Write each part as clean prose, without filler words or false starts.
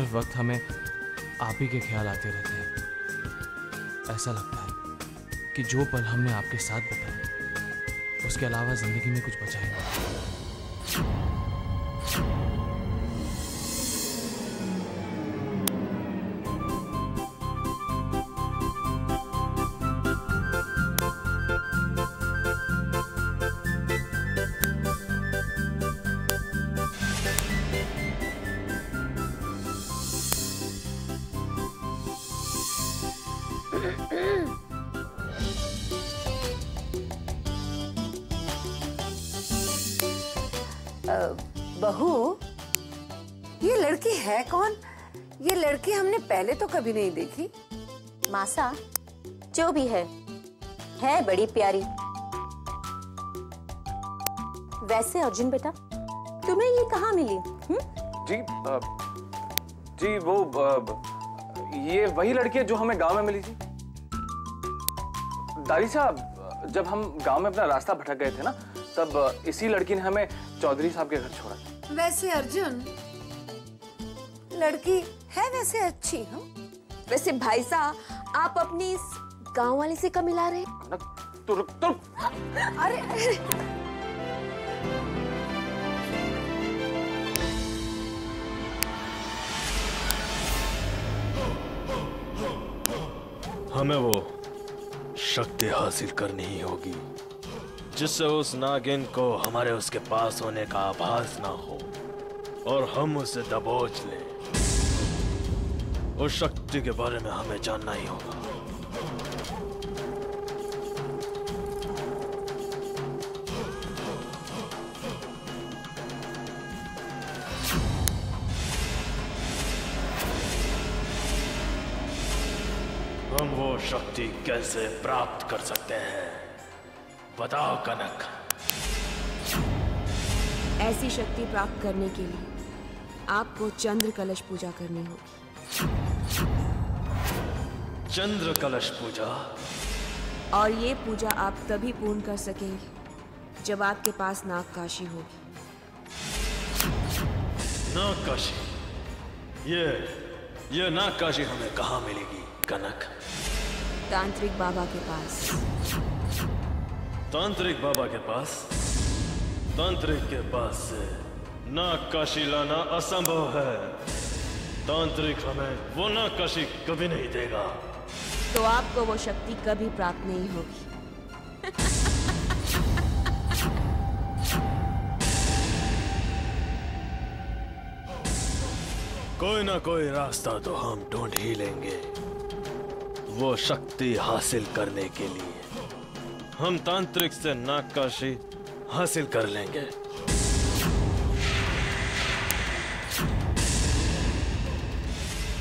वक्त हमें आप ही के ख्याल आते रहते हैं। ऐसा लगता है कि जो पल हमने आपके साथ बिताए उसके अलावा जिंदगी में कुछ बचा ही नहीं। बहू, ये लड़की है कौन? ये लड़की हमने पहले तो कभी नहीं देखी। मासा, जो भी है बड़ी प्यारी। वैसे अर्जुन बेटा, तुम्हें ये कहाँ मिली? जी वो ये वही लड़की है जो हमें गांव में मिली थी। दादी साहब, जब हम गांव में अपना रास्ता भटक गए थे ना, तब इसी लड़की ने हमें चौधरी साहब के घर छोड़ा। वैसे अर्जुन, लड़की है वैसे अच्छी। हम वैसे भाई साहब, आप अपनी इस गांव वाले से कब मिला रहे? तो अरे हमें वो शक्ति हासिल करनी ही होगी जिससे उस नागिन को हमारे उसके पास होने का आभास ना हो और हम उसे दबोच लें। उस शक्ति के बारे में हमें जानना ही होगा। हम वो शक्ति कैसे प्राप्त कर सकते हैं? बताओ कनक। ऐसी शक्ति प्राप्त करने के लिए आपको चंद्र कलश पूजा करनी होगी। चंद्र कलश पूजा? और ये पूजा आप तभी पूर्ण कर सकेंगे जब आपके पास नागकाशी होगी। नागकाशी? ये नागकाशी हमें कहाँ मिलेगी कनक? तांत्रिक बाबा के पास। तांत्रिक बाबा के पास? तांत्रिक के पास से नागकाशी लाना असंभव है। तांत्रिक हमें वो नागकाशी कभी नहीं देगा। तो आपको वो शक्ति कभी प्राप्त नहीं होगी। कोई ना कोई रास्ता तो हम ढूंढ ही लेंगे वो शक्ति हासिल करने के लिए। हम तांत्रिक से नागकाशी हासिल कर लेंगे।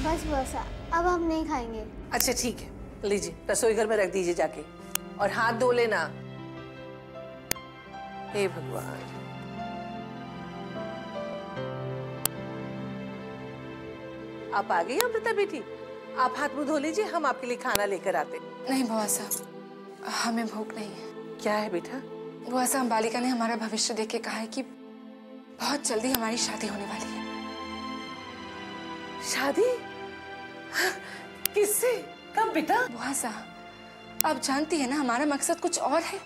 बस बसा, अब हम नहीं खाएंगे। अच्छा ठीक है, लीजिए रसोई घर में रख दीजिए जाके, और हाथ धो लेना। हे भगवान। आप आ गई अमृता बेटी? आप हाथ मुंह धो लीजिए, हम आपके लिए खाना लेकर आते। नहीं बुआ साहब, हमें भूख नहीं है। क्या है बेटा? बुआ साहब, बालिका ने हमारा भविष्य देख के कहा है कि बहुत जल्दी हमारी शादी होने वाली है। शादी? किससे? कब बेटा? बुआ साहब, आप जानती है ना हमारा मकसद कुछ और है।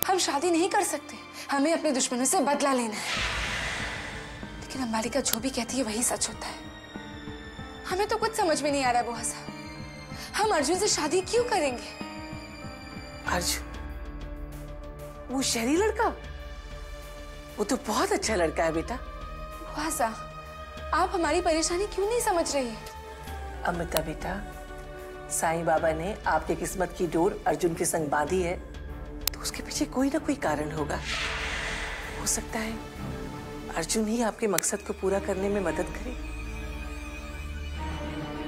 हम शादी नहीं कर सकते, हमें अपने दुश्मनों से बदला लेना है। लेकिन अब बालिका जो भी कहती है वही सच होता है। हमें तो कुछ समझ में नहीं आ रहा बुआ साहब, हम अर्जुन से शादी क्यों करेंगे? अर्जुन? वो शहरी लड़का? वो तो बहुत अच्छा लड़का है बेटा। बुआ साहब, आप हमारी परेशानी क्यों नहीं समझ रही है? अमृता बेटा, साईं बाबा ने आपकी किस्मत की डोर अर्जुन के संग बांधी है, तो उसके पीछे कोई ना कोई कारण होगा। हो सकता है अर्जुन ही आपके मकसद को पूरा करने में मदद करे।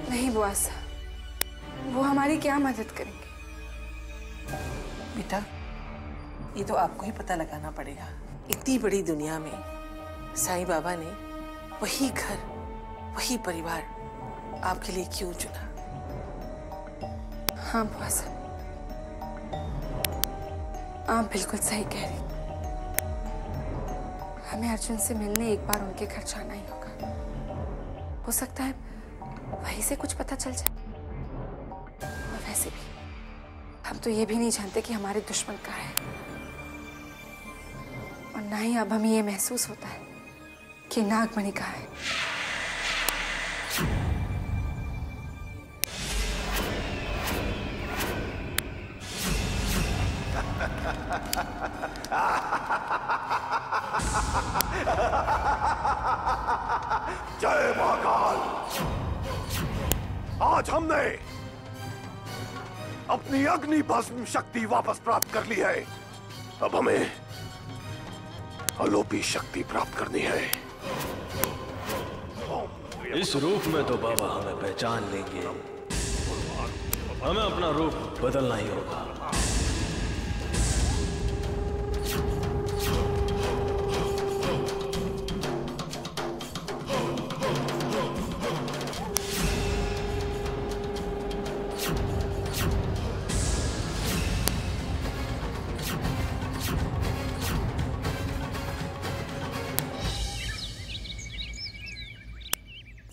नहीं बुआ साहब, वो हमारी क्या मदद करेंगे? बेटा, ये तो आपको ही पता लगाना पड़ेगा। इतनी बड़ी दुनिया में साईं बाबा ने वही घर, वही परिवार आपके लिए क्यों चुना? हाँ बुआ साहब, आप बिल्कुल सही कह रही। हमें अर्जुन से मिलने एक बार उनके घर जाना ही होगा। हो सकता है वहीं से कुछ पता चल जाए। और वैसे भी हम तो ये भी नहीं जानते कि हमारे दुश्मन कहाँ है, और ना ही अब हमें ये महसूस होता है कि नागमणि कहाँ है। जय महाकाल! आज हमने अपनी अग्नि भस्म शक्ति वापस प्राप्त कर ली है। अब हमें अलोपी शक्ति प्राप्त करनी है। इस रूप में तो बाबा हमें पहचान लेंगे, हमें अपना रूप बदलना ही होगा।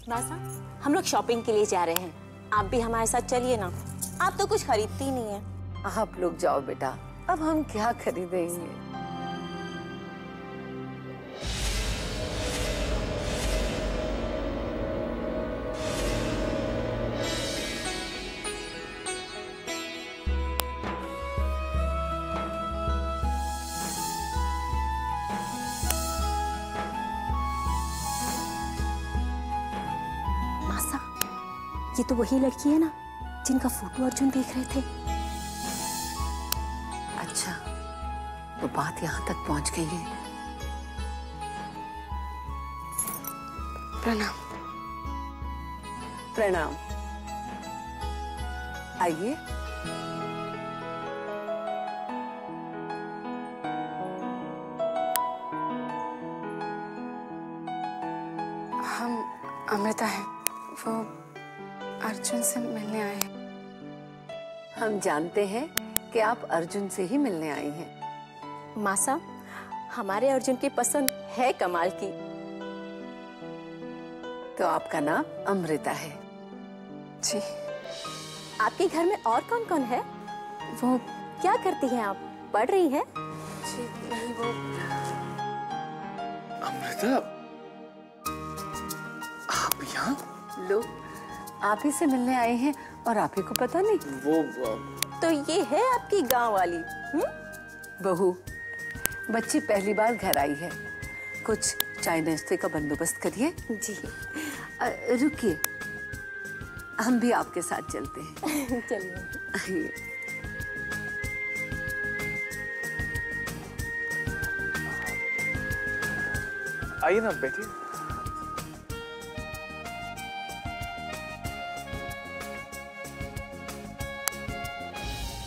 मासा, हम लोग शॉपिंग के लिए जा रहे हैं, आप भी हमारे साथ चलिए ना। आप तो कुछ खरीदती नहीं है। आप लोग जाओ बेटा, अब हम क्या खरीदेंगे। ये तो वही लड़की है ना जिनका फोटो अर्जुन देख रहे थे। अच्छा, तो बात यहाँ तक पहुँच गई है। प्रणाम। प्रणाम। आइए। हम अमृता हैं, वो अर्जुन से मिलने आए हैं। हम जानते हैं कि आप अर्जुन से ही मिलने आई हैं। मासा, हमारे अर्जुन की पसंद है कमाल की। तो आपका नाम अमृता है? जी। आपके घर में और कौन कौन है? वो क्या करती हैं आप? पढ़ रही हैं? जी नहीं, वो अमृता, आप यहाँ? लो, आप ही से मिलने आए हैं और आप ही को पता नहीं? वो तो ये है आपकी गांव वाली बहू। बच्ची पहली बार घर आई है, कुछ चाय नाश्ते का बंदोबस्त करिए। जी। रुकिए, हम भी आपके साथ चलते हैं। चलिए। आइए ना, बैठिए।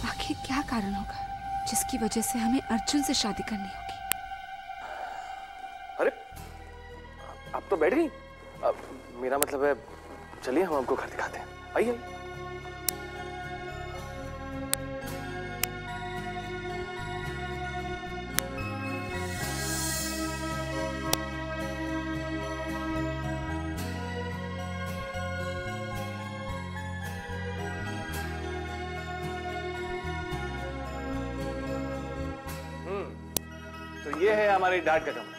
आखिर क्या कारण होगा जिसकी वजह से हमें अर्जुन से शादी करनी होगी? अरे, आप तो बैठ गई। मेरा मतलब है, चलिए हम आपको घर दिखाते हैं। आइए। तो ये है हमारी डाट का कमरा।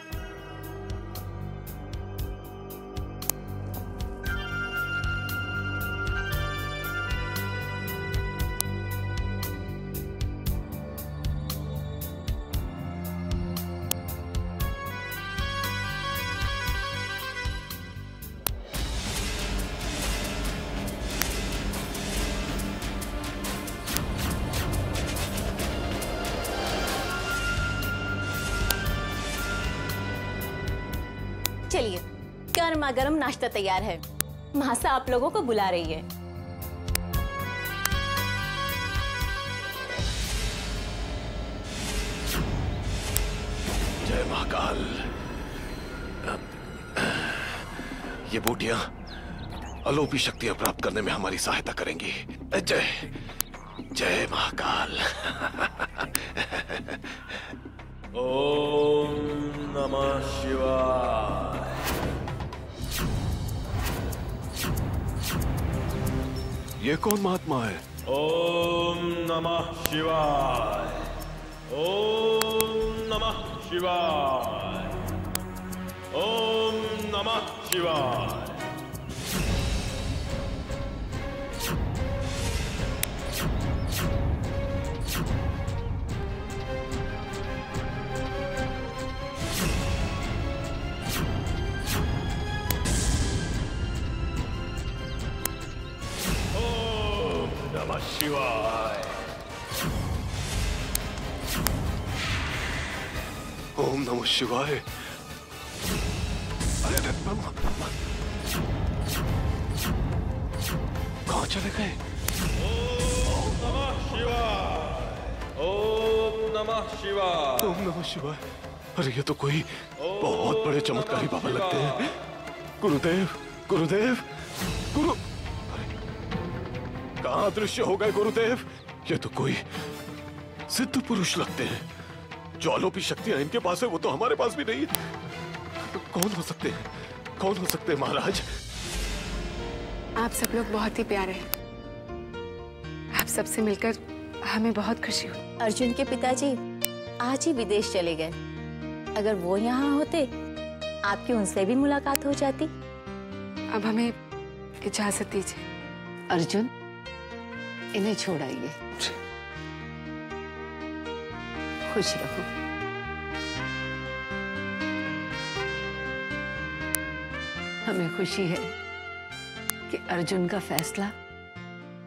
चलिए, गर्मा गर्म नाश्ता तैयार है। मासा आप लोगों को बुला रही है। जय महाकाल। ये बूटियां अलोपी शक्तियां प्राप्त करने में हमारी सहायता करेंगी। जय जय महाकाल। ओम नमः शिवाय। ये कौन महात्मा है? ओम नमः शिवाय। ओम नमः शिवाय। ओम नमः शिवाय। नमः शिवाय। ओम नमः शिवाय। अरे कहाँ चले गए? ओम नमः शिवाय। ओम नमः शिवाय। ओम नमः शिवाय। अरे ये तो कोई बहुत बड़े चमत्कारी बाबा लगते हैं। गुरुदेव, गुरुदेव, गुरु, कहाँ दृश्य हो गए गुरुदेव? ये तो कोई सिद्ध पुरुष लगते हैं। जो अलौकिक शक्तियां इनके पास है वो तो हमारे पास भी नहीं है। कौन हो सकते हैं? कौन हो सकते हैं महाराज? आप सब लोग बहुत ही प्यारे हैं। आप सबसे मिलकर हमें बहुत खुशी हुई। अर्जुन के पिताजी आज ही विदेश चले गए। अगर वो यहाँ होते आपकी उनसे भी मुलाकात हो जाती। अब हमें इजाजत दीजिए। अर्जुन, इन्हें छोड़ाइए। खुश रहो। हमें खुशी है कि अर्जुन का फैसला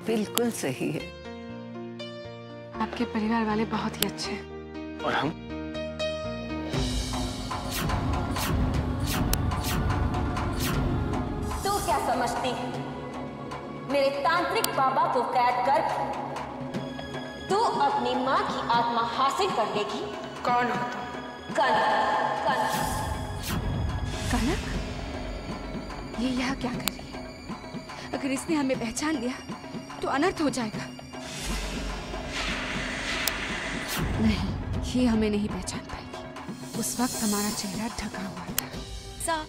बिल्कुल सही है। आपके परिवार वाले बहुत ही अच्छे हैं। और हम? तू क्या समझती है? मेरे तांत्रिक बाबा को कैद कर तू अपनी माँ की आत्मा हासिल कर लेगी। कौन हो तुम? कनक। कनक। कनक? ये यहाँ क्या कर रही है? अगर इसने हमें पहचान लिया तो अनर्थ हो जाएगा। नहीं, ये हमें नहीं पहचान पाएगी। उस वक्त हमारा चेहरा ढका हुआ था। सा,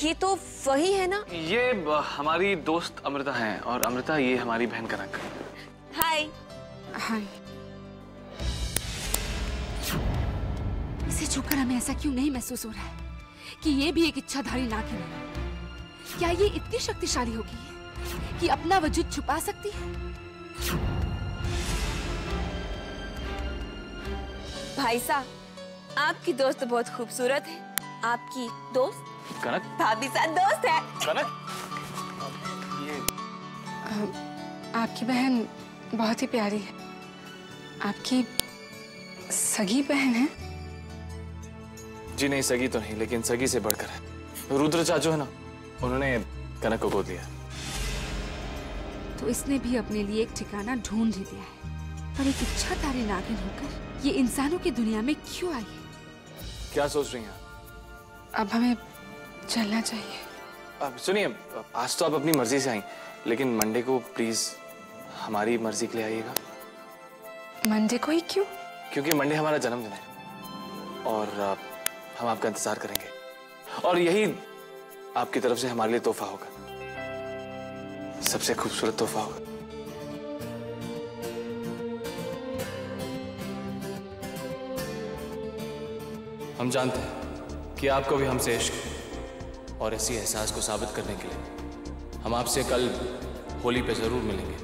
ये तो वही है ना? ये हमारी दोस्त अमृता हैं और अमृता ये हमारी बहन कनक। हाय। हाय। इसे छूकर हमें ऐसा क्यों नहीं महसूस हो रहा है कि ये भी एक इच्छाधारी नागिन है? क्या ये इतनी शक्तिशाली होगी कि अपना वजूद छुपा सकती है? भाई साहब, आपकी दोस्त बहुत खूबसूरत है। आपकी दोस्त कनक? भाभी साथ दोस्त है। कनक? ये आपकी बहन बहुत ही प्यारी है। आपकी सगी बहन है? जी नहीं, सगी तो नहीं, लेकिन सगी से बढ़कर है। रुद्र चाचू है ना, उन्होंने कनक को गोद लिया। तो इसने भी अपने लिए एक ठिकाना ढूंढ ही लिया है। पर एक इच्छाधारी नागिन होकर ये इंसानों की दुनिया में क्यों आई है? क्या सोच रही हैं आप? अब हमें चलना चाहिए। अब सुनिए, आज तो आप अपनी मर्जी से आई, लेकिन मंडे को प्लीज हमारी मर्जी के लिए आइएगा। मंडे को ही क्यों? क्योंकि मंडे हमारा जन्मदिन है और हम आपका इंतजार करेंगे और यही आपकी तरफ से हमारे लिए तोहफा होगा, सबसे खूबसूरत तोहफा होगा। हम जानते हैं कि आपको भी हमसे इश्क है और इसी एहसास को साबित करने के लिए हम आपसे कल होली पे जरूर मिलेंगे।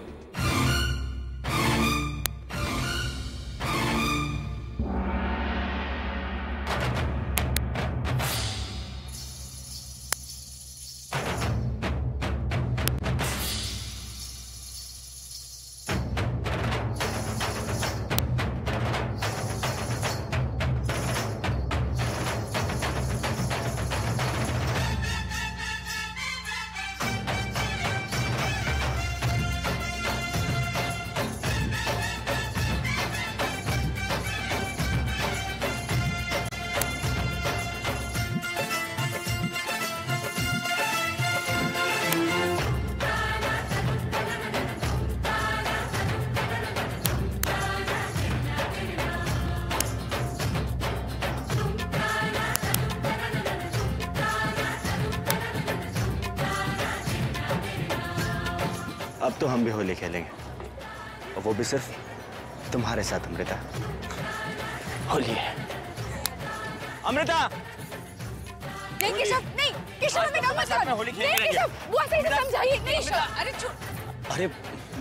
अब तो हम भी होली खेलेंगे, और वो भी सिर्फ तुम्हारे साथ अमृता। होली है। अमृता! नहीं केशव, नहीं केशव, हमें ना मत कर। होली नहीं केशव, बुआ से इसे समझाइए। नहीं अरे छोड़। अरे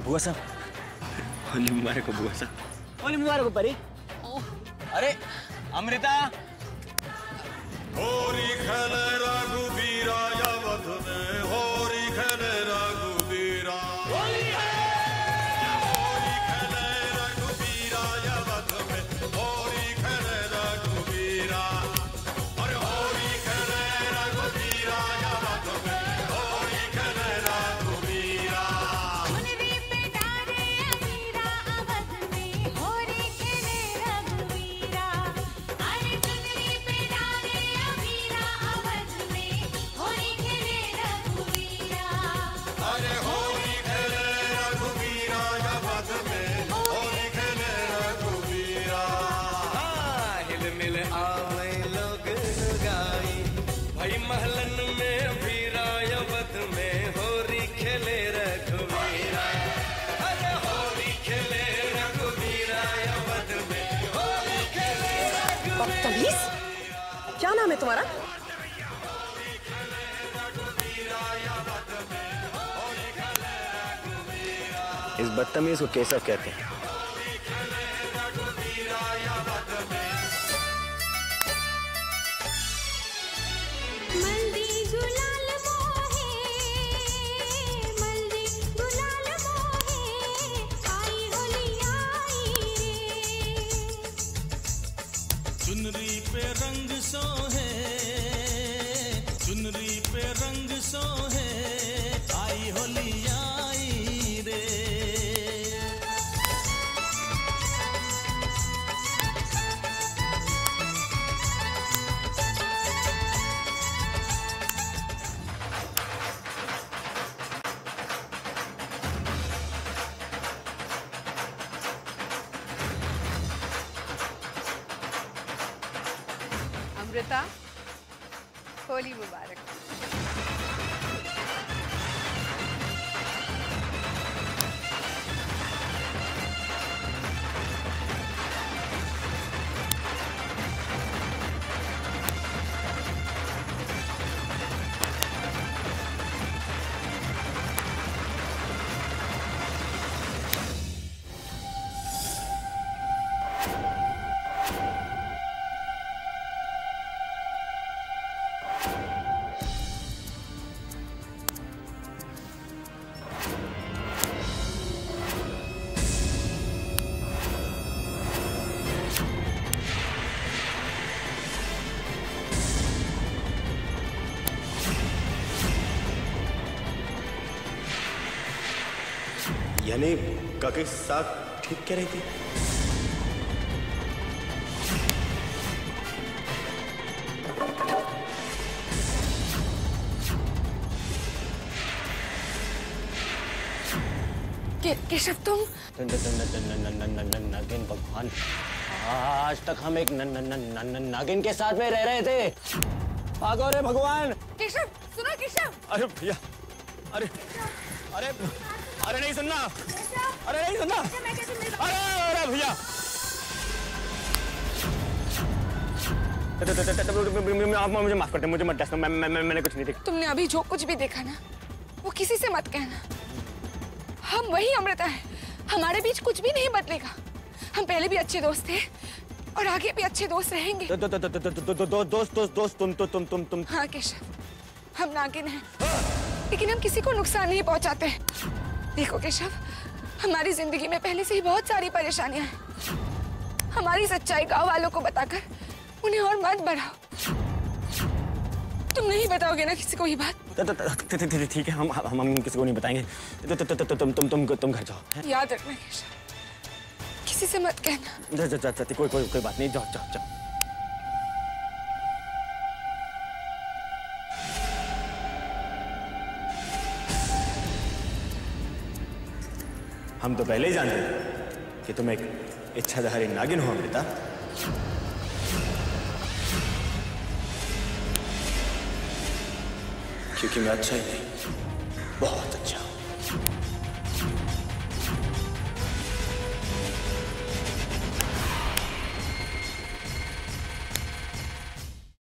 बुआ साहब, होली मुबारक हो बुआ साहब। होली मुबारक हो परी। अरे अमृता! होरी खेले रघुबीरा अवध में, होरी खेले रघुबीरा। होली है। होरी खेले रघुबीरा अवध में, होरी खेले रघुबीरा। अरे होरी खेले रघुबीरा अवध में, होरी खेले रघुबीरा। चुनरी पे डाले अबीरा अवध में, होरी खेले रघुबीरा। अरे चुनरी पे डाले अबीरा अवध में, होरी खेले रघुबीरा। अरे होली खेले रघुबीरा अवध में, होली खेले रघुबीरा। हिल मिल आवे लोग गाई, भाई महलन में बीरा अवध में, होरी खेले रघुबीरा। अरे होली खेले रघुबीरा अवध में, होली खेले रघुबीरा। बदतमीज, क्या नाम है तुम्हारा? इस बदतमीज को केशव कहते हैं। मल्दी गुलाल मोहे, मल्दी गुलाल मोहे, आई होली आई रे। चुनरी पे रंग सोहे, चुनरी पे रंग सोहे, आई होली आई रे। अमृता, होली मुबारक। यानी काके साथ ठीक कह रही थी। केशव तुम नागिन भगवान, आज तक हम एक नागिन के साथ में रह रहे थे। भागो रे भगवान। केशव सुनो केशव। अरे भैया, अरे अरे अरे नहीं सुनना, अरे नहीं सुनना, अरे भैया आप मुझे माफ करते, मुझे मत डसना, मैंने कुछ नहीं देखा। तुमने अभी जो कुछ भी देखा ना, वो किसी से मत कहना। हम वही अमृता है, हमारे बीच कुछ भी नहीं बदलेगा। हम पहले भी अच्छे दोस्त थे और आगे भी अच्छे दोस्त रहेंगे। दोस्त तुम। हाँ केशव, हम नागिन हैं, लेकिन हम किसी को नुकसान नहीं पहुंचाते। देखो केशव, हमारी जिंदगी में पहले से ही बहुत सारी परेशानियां हैं। हमारी सच्चाई गांव वालों को बताकर उन्हें और मत बढ़ाओ। तुम नहीं बताओगे ना किसी को ये बात? ठीक है, हम किसी को नहीं बताएंगे। तुम घर जाओ। याद रखना केशव, किसी से मत कहना। कोई बात नहीं, जाओ। हम तो पहले ही जानते थे कि तुम एक इच्छाधारी नागिन हो अमृता। क्योंकि मैं अच्छा ही नहीं, बहुत अच्छा।